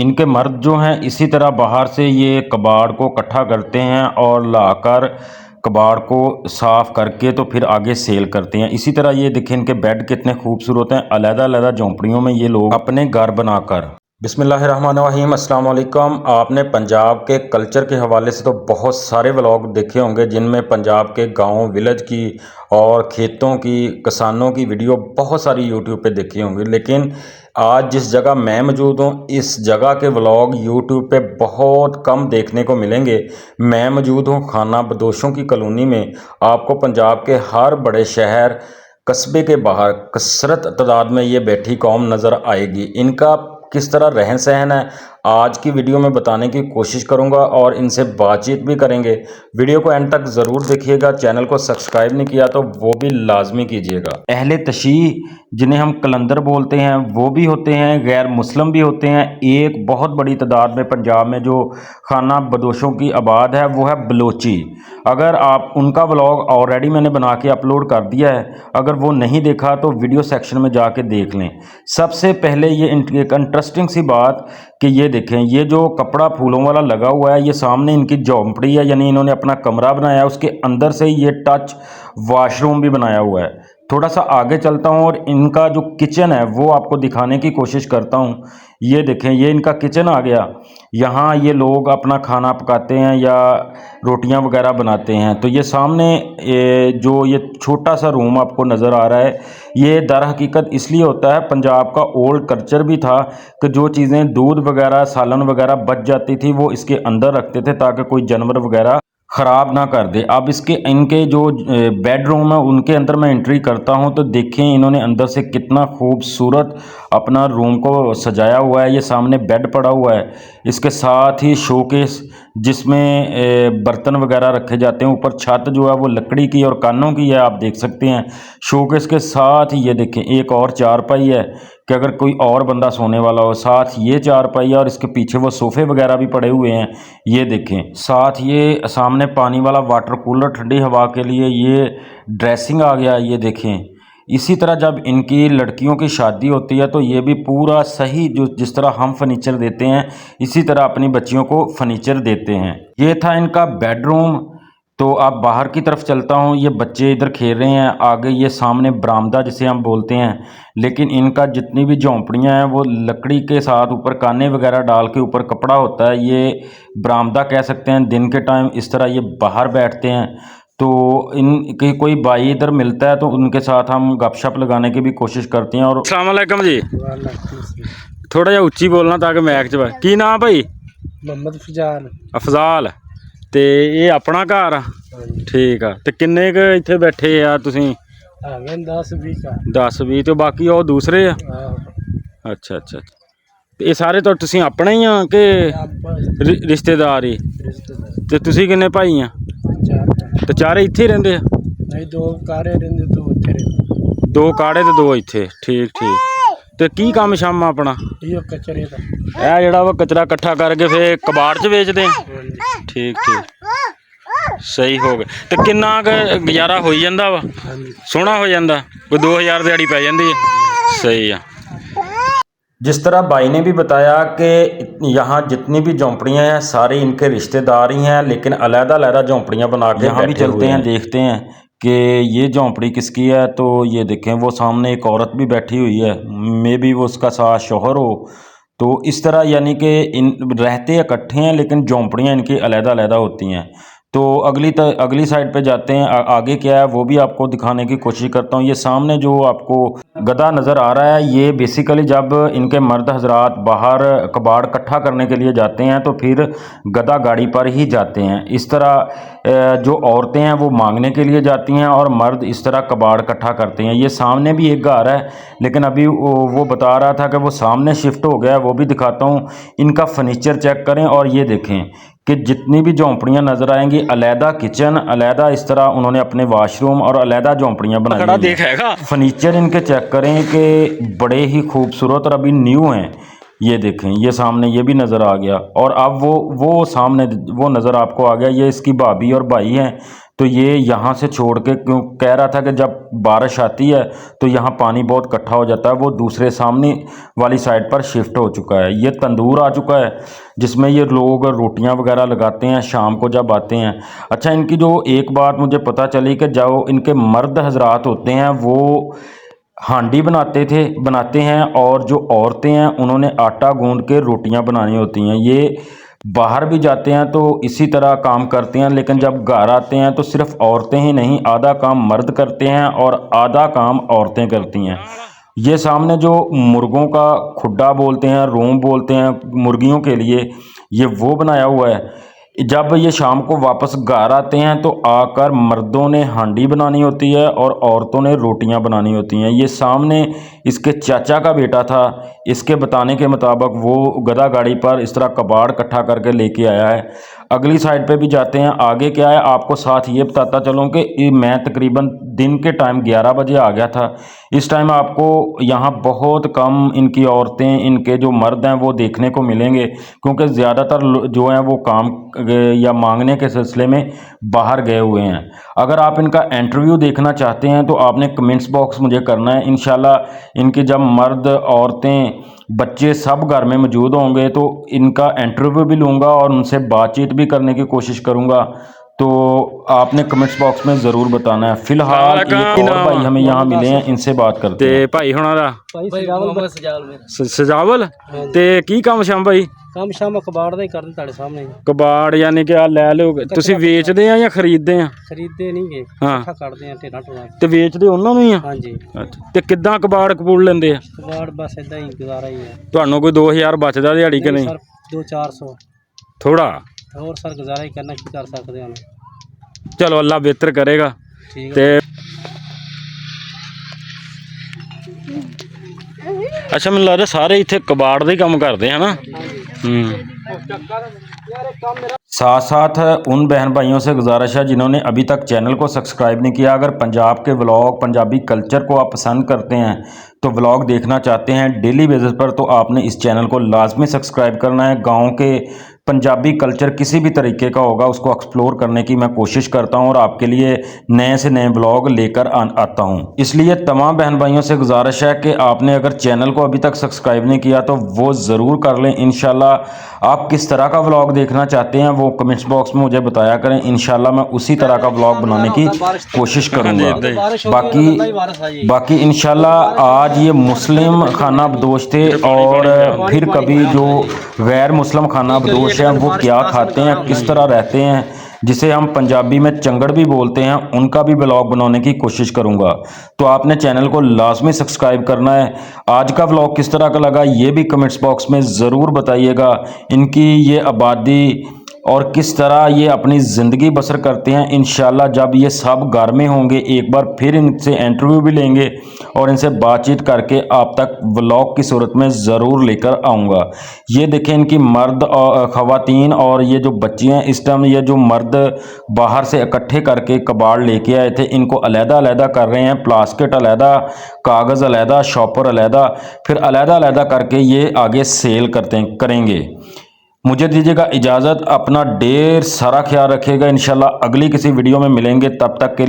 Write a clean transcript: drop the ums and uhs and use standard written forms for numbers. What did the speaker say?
इनके मर्द जो हैं इसी तरह बाहर से ये कबाड़ को इकट्ठा करते हैं और लाकर कबाड़ को साफ़ करके तो फिर आगे सेल करते हैं। इसी तरह ये देखें इनके बेड कितने खूबसूरत हैं, अलग-अलग झोंपड़ियों में ये लोग अपने घर बनाकर। बिस्मिल्लाहिर्रहमानिर्रहीम, अस्सलाम वालेकुम। आपने पंजाब के कल्चर के हवाले से तो बहुत सारे व्लॉग देखे होंगे जिनमें पंजाब के गांव विलेज की और खेतों की, किसानों की वीडियो बहुत सारी यूट्यूब पे देखी होंगी। लेकिन आज जिस जगह मैं मौजूद हूँ इस जगह के व्लॉग यूट्यूब पे बहुत कम देखने को मिलेंगे। मैं मौजूद हूँ खाना बदोशों की कॉलोनी में। आपको पंजाब के हर बड़े शहर कस्बे के बाहर कसरत तादाद में ये बैठी कौम नज़र आएगी। इनका किस तरह रहन सहन है आज की वीडियो में बताने की कोशिश करूंगा और इनसे बातचीत भी करेंगे। वीडियो को एंड तक ज़रूर देखिएगा। चैनल को सब्सक्राइब नहीं किया तो वो भी लाजमी कीजिएगा। अहले तशी जिन्हें हम कलंदर बोलते हैं वो भी होते हैं, गैर मुस्लिम भी होते हैं। एक बहुत बड़ी तादाद में पंजाब में जो खाना बदोशों की आबाद है वो है बलोची। अगर आप उनका व्लॉग ऑलरेडी मैंने बना के अपलोड कर दिया है, अगर वो नहीं देखा तो वीडियो सेक्शन में जाके देख लें। सबसे पहले ये एक इंटरेस्टिंग सी बात कि ये देखें, ये जो कपड़ा फूलों वाला लगा हुआ है ये सामने इनकी झोंपड़ी है, यानी इन्होंने अपना कमरा बनाया है। उसके अंदर से ये टच वॉशरूम भी बनाया हुआ है। थोड़ा सा आगे चलता हूँ और इनका जो किचन है वो आपको दिखाने की कोशिश करता हूँ। ये देखें, ये इनका किचन आ गया। यहाँ ये लोग अपना खाना पकाते हैं या रोटियां वगैरह बनाते हैं। तो ये सामने जो ये छोटा सा रूम आपको नज़र आ रहा है, ये दर हकीकत इसलिए होता है, पंजाब का ओल्ड कल्चर भी था कि जो चीज़ें दूध वगैरह सालन वगैरह बच जाती थी वो इसके अंदर रखते थे ताकि कोई जानवर वगैरह ख़राब ना कर दे। अब इनके जो बेडरूम है उनके अंदर मैं एंट्री करता हूं तो देखें इन्होंने अंदर से कितना खूबसूरत अपना रूम को सजाया हुआ है। ये सामने बेड पड़ा हुआ है, इसके साथ ही शोकेस जिसमें बर्तन वगैरह रखे जाते हैं। ऊपर छत जो है वो लकड़ी की और कानों की है, आप देख सकते हैं। शोकेस के साथ ही ये देखें एक और चारपाई है कि अगर कोई और बंदा सोने वाला हो। साथ ये चारपाई है और इसके पीछे वो सोफ़े वगैरह भी पड़े हुए हैं। ये देखें, साथ ये सामने पानी वाला वाटर कूलर ठंडी हवा के लिए, ये ड्रेसिंग आ गया। ये देखें, इसी तरह जब इनकी लड़कियों की शादी होती है तो ये भी पूरा सही जो जिस तरह हम फर्नीचर देते हैं इसी तरह अपनी बच्चियों को फर्नीचर देते हैं। ये था इनका बेडरूम। तो आप बाहर की तरफ चलता हूँ, ये बच्चे इधर खेल रहे हैं। आगे ये सामने बरामदा जिसे हम बोलते हैं, लेकिन इनका जितनी भी झोंपड़ियाँ हैं वो लकड़ी के साथ ऊपर काने वगैरह डाल के ऊपर कपड़ा होता है। ये बरामदा कह सकते हैं। दिन के टाइम इस तरह ये बाहर बैठते हैं। तो इनके कोई भाई इधर मिलता है तो उनके साथ हम गपशप लगाने की भी कोशिश करते हैं। और अस्सलाम वालेकुम जी, थोड़ा जिहा उच्ची बोलना ताकि मैक च की नाम भाई? मोहम्मद फजाल। अफजाल। ते ये अपना घर आ? ठीक है। तो किन्ने क इत्थे बैठे आ तुसीं? 10-20 का। 10-20 तो बाकी वो दूसरे आ? अच्छा अच्छा। तो ये सारे तो तुसीं अपने ही आ कि रिश्तेदार ही? ते तुसीं किन्ने भाई आ? तो चारे इत्थे रहिंदे आ? नहीं, 2 कारे रहिंदे, 2 उत्थे रहिंदे। 2 काड़े ते 2 इत्थे। ठीक ठीक। ते की कम शम अपना? ये कचरे दा। ਇਹ ਜਿਹੜਾ ਵਾ कचरा इकट्ठा करके फिर कबाड़ च बेचते हैं? ठीक ठीक, सही हो गए। तो किन्ना क गुजारा हो जाता वा? सोहना हो जाता? कोई 2000 दिहाड़ी पै जाती है? सही है। जिस तरह भाई ने भी बताया कि यहाँ जितनी भी झोंपड़ियाँ हैं सारे इनके रिश्तेदार ही हैं, लेकिन अलग-अलग झोंपड़ियाँ बना के यहाँ भी चलते हैं, देखते हैं कि ये झोंपड़ी किसकी है। तो ये देखें वो सामने एक औरत भी बैठी हुई है, मे बी वो उसका साथ शौहर हो। तो इस तरह यानी कि इन रहते इकट्ठे हैं लेकिन झोंपड़ियाँ इनकी अलग-अलग होती हैं। तो अगली साइड पे जाते हैं। आगे क्या है वो भी आपको दिखाने की कोशिश करता हूँ। ये सामने जो आपको गधा नज़र आ रहा है ये बेसिकली जब इनके मर्द हजरात बाहर कबाड़ इकट्ठा करने के लिए जाते हैं तो फिर गधा गाड़ी पर ही जाते हैं। इस तरह जो औरतें हैं वो मांगने के लिए जाती हैं और मर्द इस तरह कबाड़ इकट्ठा करते हैं। ये सामने भी एक घर है लेकिन अभी वो बता रहा था कि वो सामने शिफ्ट हो गया है, वो भी दिखाता हूँ। इनका फर्नीचर चेक करें और ये देखें कि जितनी भी झोंपड़ियाँ नज़र आएंगी अलहदा किचन, अलहदा इस तरह उन्होंने अपने वाशरूम और अलहदा झोंपड़ियाँ बनाई हैं। फर्नीचर इनके चेक करें कि बड़े ही खूबसूरत और अभी न्यू हैं। ये देखें, ये सामने ये भी नज़र आ गया और अब वो सामने वो नज़र आपको आ गया। ये इसकी भाभी और भाई हैं। तो ये यहाँ से छोड़ के, क्यों कह रहा था कि जब बारिश आती है तो यहाँ पानी बहुत इकट्ठा हो जाता है, वो दूसरे सामने वाली साइड पर शिफ्ट हो चुका है। ये तंदूर आ चुका है जिसमें ये लोग रोटियां वगैरह लगाते हैं शाम को जब आते हैं। अच्छा, इनकी जो एक बात मुझे पता चली कि जो इनके मर्द हजरात होते हैं वो हांडी बनाते हैं, और जो औरतें हैं उन्होंने आटा गूंद के रोटियां बनानी होती हैं। ये बाहर भी जाते हैं तो इसी तरह काम करते हैं, लेकिन जब घर आते हैं तो सिर्फ औरतें ही नहीं, आधा काम मर्द करते हैं और आधा काम औरतें करती हैं। ये सामने जो मुर्गों का खुड्डा बोलते हैं, रूम बोलते हैं मुर्गियों के लिए, ये वो बनाया हुआ है। जब ये शाम को वापस घर आते हैं तो आकर मर्दों ने हांडी बनानी होती है और औरतों ने रोटियां बनानी होती हैं। ये सामने इसके चाचा का बेटा था, इसके बताने के मुताबिक वो गधा गाड़ी पर इस तरह कबाड़ इकट्ठा करके लेके आया है। अगली साइड पे भी जाते हैं, आगे क्या है आपको साथ ये बताता चलूँ कि मैं तकरीबन दिन के टाइम 11 बजे आ गया था। इस टाइम आपको यहाँ बहुत कम इनकी औरतें, इनके जो मर्द हैं वो देखने को मिलेंगे, क्योंकि ज़्यादातर जो हैं वो काम या मांगने के सिलसिले में बाहर गए हुए हैं। अगर आप इनका इंटरव्यू देखना चाहते हैं तो आपने कमेंट्स बॉक्स मुझे करना है। इंशाल्लाह इनके जब मर्द, औरतें, बच्चे सब घर में मौजूद होंगे तो इनका इंटरव्यू भी लूँगा और उनसे बातचीत भी करने की कोशिश करूँगा। तो आपने कमेंट्स बॉक्स में ज़रूर बताना है। फिलहाल एक और भाई हमें यहाँ मिले हैं, इनसे बात करते हैं। भाई हुणा दा भाई सजावल ते की काम शाम भाई ਕੰਮ ਸ਼ਾਮ ਕਬਾੜ ਦਾ ਹੀ ਕਰਦੇ ਤੁਹਾਡੇ ਸਾਹਮਣੇ ਕਬਾੜ ਯਾਨੀ ਕਿ ਆ ਲੈ ਲਿਓ ਤੁਸੀਂ ਵੇਚਦੇ ਆ ਜਾਂ ਖਰੀਦਦੇ ਆ ਖਰੀਦਦੇ ਨਹੀਂ ਗਏ ਹਾਂ ਇਕੱਠਾ ਕਰਦੇ ਆ ਢੇਰਾਂ ਢੋਰਾਂ ਤੇ ਵੇਚਦੇ ਉਹਨਾਂ ਨੂੰ ਹੀ ਆ ਹਾਂਜੀ ਅੱਛਾ ਤੇ ਕਿੱਦਾਂ ਕਬਾੜ ਕਪੂੜ ਲੈਂਦੇ ਆ ਕਬਾੜ ਬਸ ਇਦਾਂ ਹੀ ਗੁਜ਼ਾਰਾ ਹੀ ਹੈ ਤੁਹਾਨੂੰ ਕੋਈ 2000 ਬਚਦਾ ਦਿਹਾੜੀ ਕਿ ਨਹੀਂ ਸਰ 2-400 ਥੋੜਾ ਹੋਰ ਸਰ ਗੁਜ਼ਾਰਾ ਹੀ ਕਰਨਾ ਕੀ ਕਰ ਸਕਦੇ ਹਾਂ ਚਲੋ ਅੱਲਾ ਬਿਹਤਰ ਕਰੇਗਾ ਠੀਕ ਤੇ अच्छा मैंने लगता सारे इतने कबाड़ का ही काम करते हैं ना। साथ साथ उन बहन भाइयों से गुजारिश है जिन्होंने अभी तक चैनल को सब्सक्राइब नहीं किया, अगर पंजाब के व्लॉग, पंजाबी कल्चर को आप पसंद करते हैं तो व्लॉग देखना चाहते हैं डेली बेसिस पर, तो आपने इस चैनल को लाजमी सब्सक्राइब करना है। गाँव के पंजाबी कल्चर किसी भी तरीके का होगा उसको एक्सप्लोर करने की मैं कोशिश करता हूं और आपके लिए नए से नए ब्लॉग लेकर आता हूं। इसलिए तमाम बहन भाइयों से गुजारिश है कि आपने अगर चैनल को अभी तक सब्सक्राइब नहीं किया तो वो ज़रूर कर लें। इंशाल्लाह आप किस तरह का व्लॉग देखना चाहते हैं वो कमेंट्स बॉक्स में मुझे बताया करें, इंशाल्लाह मैं उसी तरह का व्लॉग बनाने की कोशिश करूँगा। बाकी इंशाल्लाह आज ये मुस्लिम खाना बदोश थे और फिर कभी जो गैर मुस्लिम खाना बदोश हैं वो क्या खाते हैं, किस तरह रहते हैं, जिसे हम पंजाबी में चंगड़ भी बोलते हैं, उनका भी व्लॉग बनाने की कोशिश करूंगा। तो आपने चैनल को लाजमी सब्सक्राइब करना है। आज का व्लॉग किस तरह का लगा ये भी कमेंट्स बॉक्स में ज़रूर बताइएगा। इनकी ये आबादी और किस तरह ये अपनी ज़िंदगी बसर करते हैं। इंशाल्लाह जब ये सब घर में होंगे एक बार फिर इनसे इंटरव्यू भी लेंगे और इनसे बातचीत करके आप तक व्लॉग की सूरत में ज़रूर लेकर आऊँगा। ये देखें इनकी मर्द और ख़वातीन और ये जो बच्ची हैं, इस टाइम ये जो मर्द बाहर से इकट्ठे करके कबाड़ लेके आए थे इनको अलहदा कर रहे हैं, प्लास्टिक अलहदा, कागज़ अलहदा, शॉपर अलहदा, फिर अलहदा करके ये आगे सेल करेंगे। मुझे दीजिएगा इजाज़त, अपना ढेर सारा ख्याल रखिएगा। इंशाल्लाह अगली किसी वीडियो में मिलेंगे, तब तक के